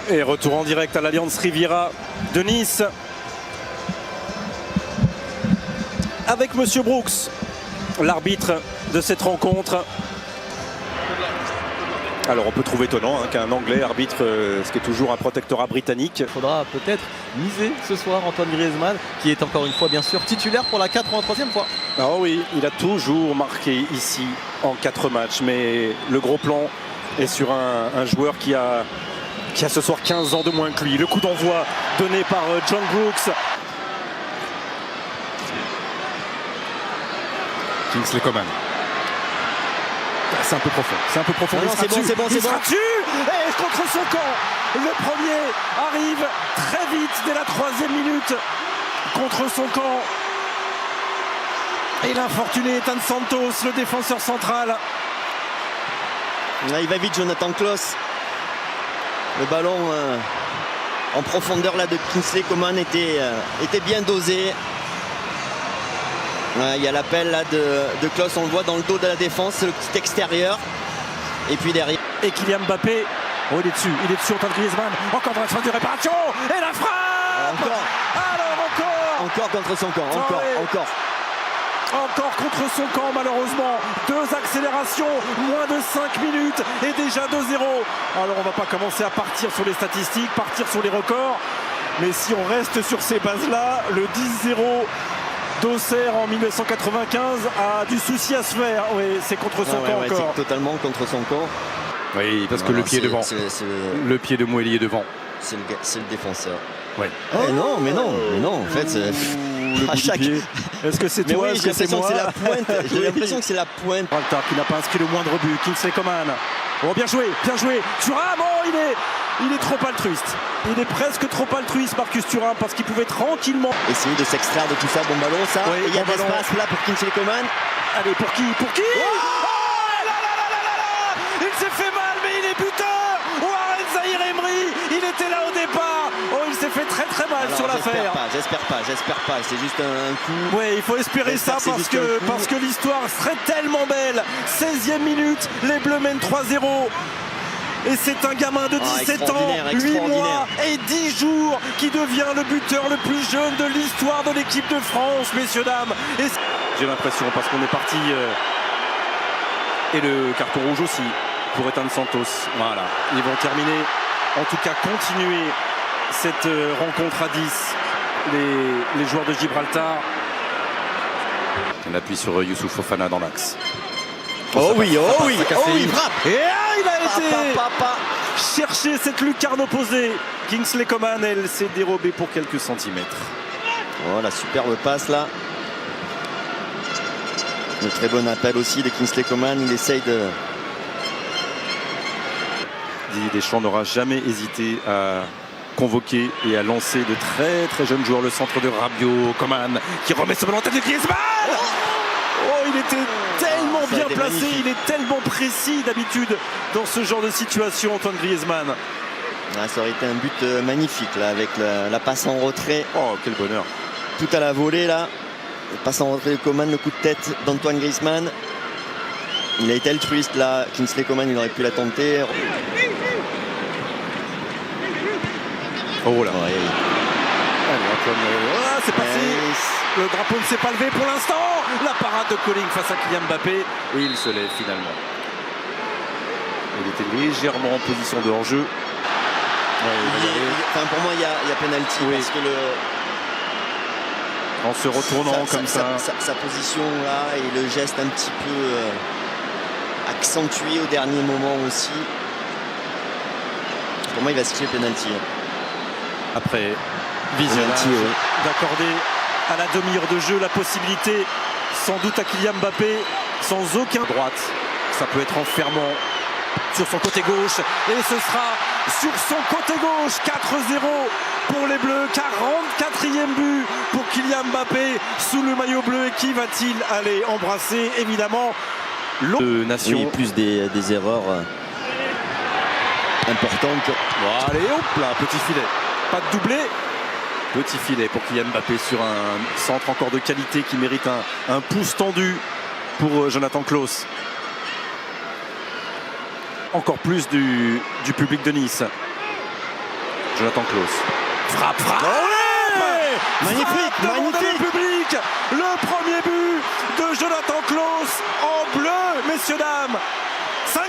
Et retour en direct à l'Allianz Riviera de Nice. Avec Monsieur Brooks, l'arbitre de cette rencontre. Alors on peut trouver étonnant qu'un Anglais arbitre ce qui est toujours un protectorat britannique. Il faudra peut-être miser ce soir Antoine Griezmann, qui est encore une fois bien sûr titulaire pour la 83e fois. Ah oui, il a toujours marqué ici en 4 matchs, mais le gros plan est sur un joueur qui a ce soir 15 ans de moins que lui. Le coup d'envoi donné par John Brooks. Kingsley Coman. C'est un peu profond. C'est un peu profond. Non, c'est bon, c'est bon, c'est bon. Et contre son camp, le premier arrive très vite dès la 3e minute contre son camp. Et l'infortuné Ethan Santos, le défenseur central. Là, il va vite, Jonathan Klaus. Le ballon en profondeur là de Kingsley Coman était bien dosé. Il y a l'appel là de Klaus, on le voit dans le dos de la défense, le petit extérieur. Et puis derrière. Et Kylian Mbappé, oh il est dessus Antoine Griezmann, encore dans la phase de réparation, et la frappe. Encore contre son camp, encore contre son camp malheureusement. 2 accélérations, moins de 5 minutes et déjà 2-0. Alors on va pas commencer à partir sur les statistiques, partir sur les records, mais si on reste sur ces bases là, le 10-0 d'Auxerre en 1995 a du souci à se faire. Oui, c'est contre son camp encore. C'est totalement contre son camp. Oui, parce que le pied est devant. Le pied de Moeli est devant. C'est le défenseur. Ouais. Non, en fait, à chaque. Est-ce que c'est toi? Oui, est-ce que c'est moi? C'est la pointe. J'ai l'impression que c'est la pointe. Gibraltar qui n'a pas inscrit le moindre but. Kingsley Coman. Oh, bien joué, bien joué. Thuram, il est trop altruiste. Il est presque trop altruiste, Marcus Thuram, parce qu'il pouvait tranquillement essayer de s'extraire de tout ça. Bon ballon, ça. Oui, et il y a de l'espace là pour Kingsley Coman. Allez, pour qui? Oh là, il s'est fait mal, mais il est buteur. Warren Zahir Emery, il était là au départ. Oh, il s'est fait très très mal sur l'affaire. J'espère pas. C'est juste un coup. Oui, il faut espérer ça parce que l'histoire serait tellement belle. 16e minute, les Bleus mènent 3-0. Et c'est un gamin de 17 ans, 8 mois et 10 jours qui devient le buteur le plus jeune de l'histoire de l'équipe de France, messieurs, dames. Et j'ai l'impression, parce qu'on est parti... Et le carton rouge aussi pour Ethan Santos. Voilà, ils vont terminer, en tout cas continuer cette rencontre à 10. Les joueurs de Gibraltar. On appuie sur Youssouf Fofana dans l'axe. Oh oui, il frappe. Et il a été chercher cette lucarne opposée. Kingsley Coman, elle s'est dérobée pour quelques centimètres. Oh, la superbe passe là. Un très bon appel aussi de Kingsley Coman. Il essaye de... Didier Deschamps n'aura jamais hésité à convoquer et à lancer de très très jeunes joueurs. Le centre de Rabiot, Coman qui remet ce ballon en tête de Griezmann. Oh, il était tellement bien placé, magnifique. Il est tellement précis d'habitude dans ce genre de situation, Antoine Griezmann. Ça aurait été un but magnifique là, avec la passe en retrait. Oh, quel bonheur. Tout à la volée là. La passe en retrait de Coman, le coup de tête d'Antoine Griezmann. Il a été altruiste là. Kingsley Coman, il aurait pu la tenter. Oh là. Allez, Antoine. C'est passé. Le drapeau ne s'est pas levé pour l'instant. La parade de Colling face à Kylian Mbappé. Et il se lève finalement. Il était légèrement en position de hors-jeu. Pour moi, il y a pénalty parce que en se retournant comme ça. Sa position là et le geste un petit peu accentué au dernier moment aussi. Pour moi, il va siffler pénalty. Après visionnage d'accorder à la demi-heure de jeu la possibilité sans doute à Kylian Mbappé sans aucun droite. Ça peut être enfermant sur son côté gauche et ce sera sur son côté gauche 4-0 pour les Bleus. 44e but pour Kylian Mbappé sous le maillot bleu. Et qui va-t-il aller embrasser? Évidemment l'autre nation. Oui, plus des erreurs importantes. Bon, allez hop là, petit filet. Pas de doublé. Petit filet pour Kylian Mbappé sur un centre encore de qualité qui mérite un pouce tendu pour Jonathan Klaus. Encore plus du public de Nice. Jonathan Klaus. Frappe. Magnifique, Devant magnifique. le public, le premier but de Jonathan Klaus en bleu, messieurs, dames. 5-0.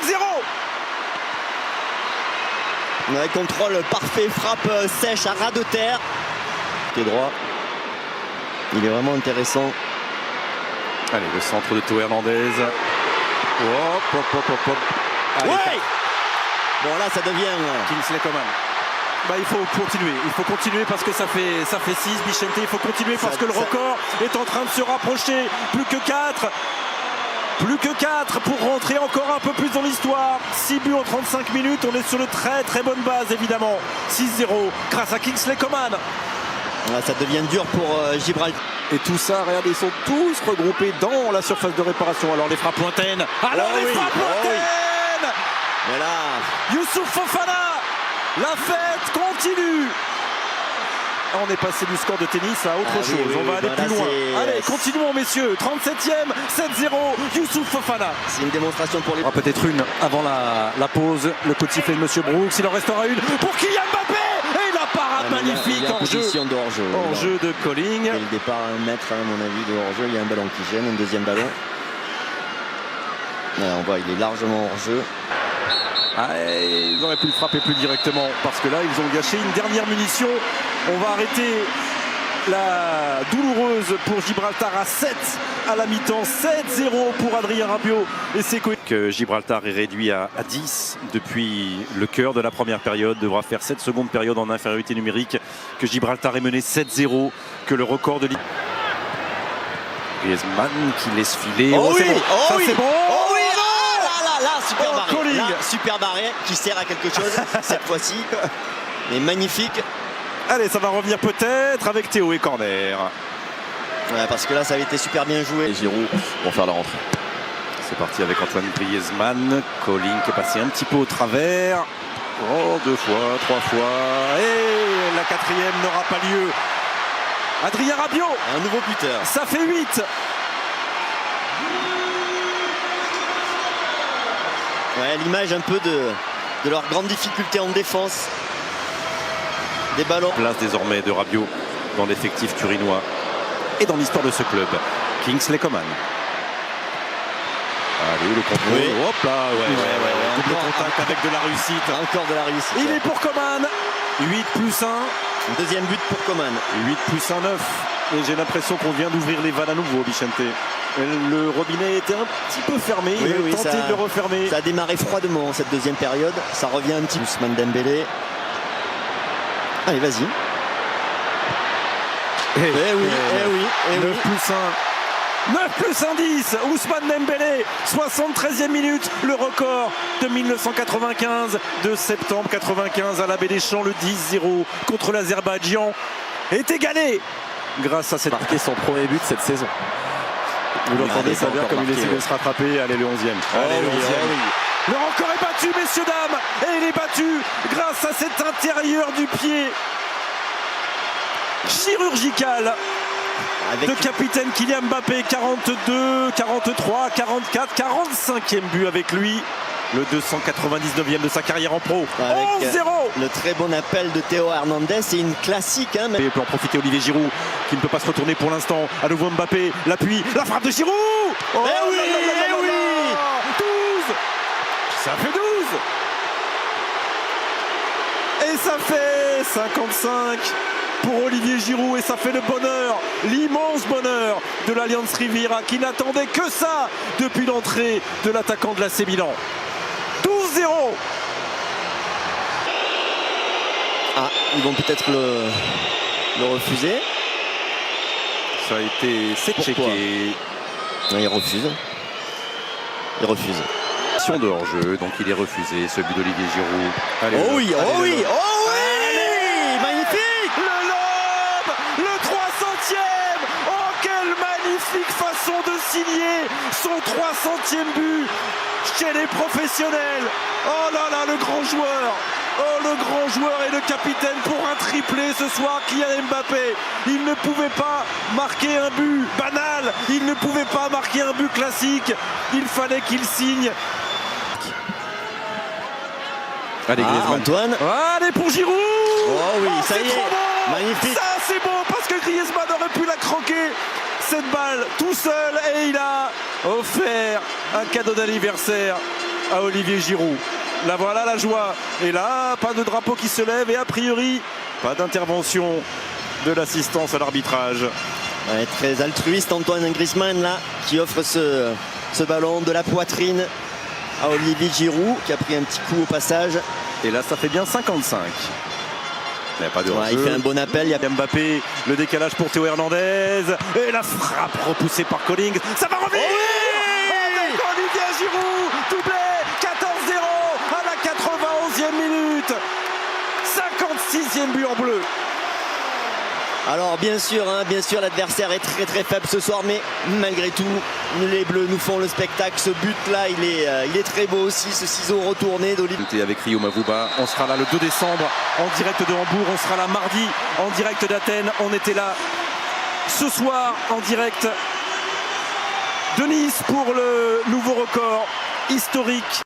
Ouais, contrôle parfait, frappe sèche à ras de terre. Pied droit. Il est vraiment intéressant. Allez, le centre de Théo Hernandez. Hop. Allez, Ouais. Bon là ça devient... Kingsley Coman. Il faut continuer parce que ça fait 6, Bichente, il faut continuer parce que le record est en train de se rapprocher. Plus que 4 pour rentrer encore un peu plus dans l'histoire. 6 buts en 35 minutes, on est sur de très bonne base évidemment. 6-0 grâce à Kingsley Coman. Là, ça devient dur pour Gibraltar. Et tout ça, regardez, ils sont tous regroupés dans la surface de réparation. Alors les frappes lointaines. Mais là... Youssouf Fofana, la fête continue. On est passé du score de tennis à autre chose. On va aller plus loin. Allez, continuons messieurs. 37e, 7-0, Youssouf Fofana. C'est une démonstration pour les... Peut-être une avant la pause. Le coup de sifflet de Monsieur Brooks. Il en restera une pour Kylian Mbappé. Et la parade magnifique en jeu. En jeu de Colling. Dès le départ, 1 mètre à mon avis de hors-jeu. Il y a un ballon qui gêne, un deuxième ballon. Là, on voit, il est largement hors-jeu. Ils auraient pu le frapper plus directement parce que là ils ont gâché une dernière munition. On va arrêter la douloureuse pour Gibraltar à 7 à la mi-temps. 7-0 pour Adrien Rabiot et ses coéquipiers. Que Gibraltar est réduit à 10 depuis le cœur de la première période. Devra faire 7 secondes période en infériorité numérique. Que Gibraltar est mené 7-0. Que le record de Griezmann qui laisse filer. C'est bon. Super barré qui sert à quelque chose cette fois-ci. Mais magnifique. Allez, ça va revenir peut-être avec Théo et corner. Ouais, parce que là ça avait été super bien joué. Et Giroud vont faire la rentrée. C'est parti avec Antoine Griezmann. Colling qui est passé un petit peu au travers. 2 fois, 3 fois. Et la 4e n'aura pas lieu. Adrien Rabiot. Un nouveau buteur. Ça fait 8. Ouais, l'image un peu de leur grande difficulté en défense. Des ballons. Place désormais de Rabiot dans l'effectif turinois et dans l'histoire de ce club. Kingsley Coman. Allez, le contrôle. Oui. Hop là, double contact avec de la réussite. Encore de la réussite. Il est pour Coman. 8+1. Deuxième but pour Coman. 8+1, 9. Et j'ai l'impression qu'on vient d'ouvrir les vannes à nouveau, Bichente. Le robinet était un petit peu fermé. Il a tenté de le refermer. Ça a démarré froidement cette deuxième période. Ça revient un petit peu. Ousmane Dembélé. Allez, vas-y. Eh oui. 9+1, 10. Ousmane Dembélé, 73e minute. Le record de 1995, de septembre 95 à la Baie des Champs. Le 10-0 contre l'Azerbaïdjan est égalé grâce à cette marqué son premier but cette saison. Vous l'entendez, ça veut dire comme il essaie de se rattraper. Allez, le 11e. Le record est battu, messieurs, dames. Et il est battu grâce à cet intérieur du pied chirurgical de capitaine Kylian Mbappé. 42, 43, 44, 45e but avec lui. Le 299e de sa carrière en pro. 11-0. Le très bon appel de Théo Hernandez. C'est une classique. Et peut en profiter Olivier Giroud qui ne peut pas se retourner pour l'instant. À nouveau Mbappé, l'appui, la frappe de Giroud. 12. Ça fait 12. Et ça fait 55 pour Olivier Giroud. Et ça fait le bonheur, l'immense bonheur de l'Alliance Riviera qui n'attendait que ça depuis l'entrée de l'attaquant de l'AC Milan. 12-0. Ils vont peut-être le refuser. Ça a été checké. Il refuse. De hors-jeu, donc il est refusé ce but d'Olivier Giroud. Allez, magnifique. Le lob, le 300e. Oh, quelle magnifique façon de signer son 300e but chez les professionnels. Oh là là, le grand joueur. Oh, le grand joueur et le capitaine pour un triplé ce soir, Kylian Mbappé. Il ne pouvait pas marquer un but banal, il ne pouvait pas marquer un but classique. Il fallait qu'il signe. Allez, Griezmann. Antoine. Allez pour Giroud. Oh oui, ça c'est y est. trop beau. Magnifique. Ça c'est beau parce que Griezmann aurait pu la croquer cette balle tout seul et il a offert un cadeau d'anniversaire à Olivier Giroud. Là voilà la joie. Et là, pas de drapeau qui se lève et a priori, pas d'intervention de l'assistance à l'arbitrage. Ouais, très altruiste Antoine Griezmann là, qui offre ce ballon de la poitrine à Olivier Giroud, qui a pris un petit coup au passage. Et là, ça fait bien 55. Il n'y a pas de Ouais, il fait un bon appel. Il y a Mbappé, le décalage pour Théo Hernandez. Et la frappe repoussée par Collings. Ça va revenir avec Olivier Giroud. Doublé 14-0 à la 91e minute. 56e but en bleu. Alors bien sûr, l'adversaire est très très faible ce soir, mais malgré tout, les Bleus nous font le spectacle. Ce but là, il est très beau aussi, ce ciseau retourné d'Olivier. Avec Rio Mavuba, on sera là le 2 décembre en direct de Hambourg, on sera là mardi en direct d'Athènes, on était là ce soir en direct de Nice pour le nouveau record historique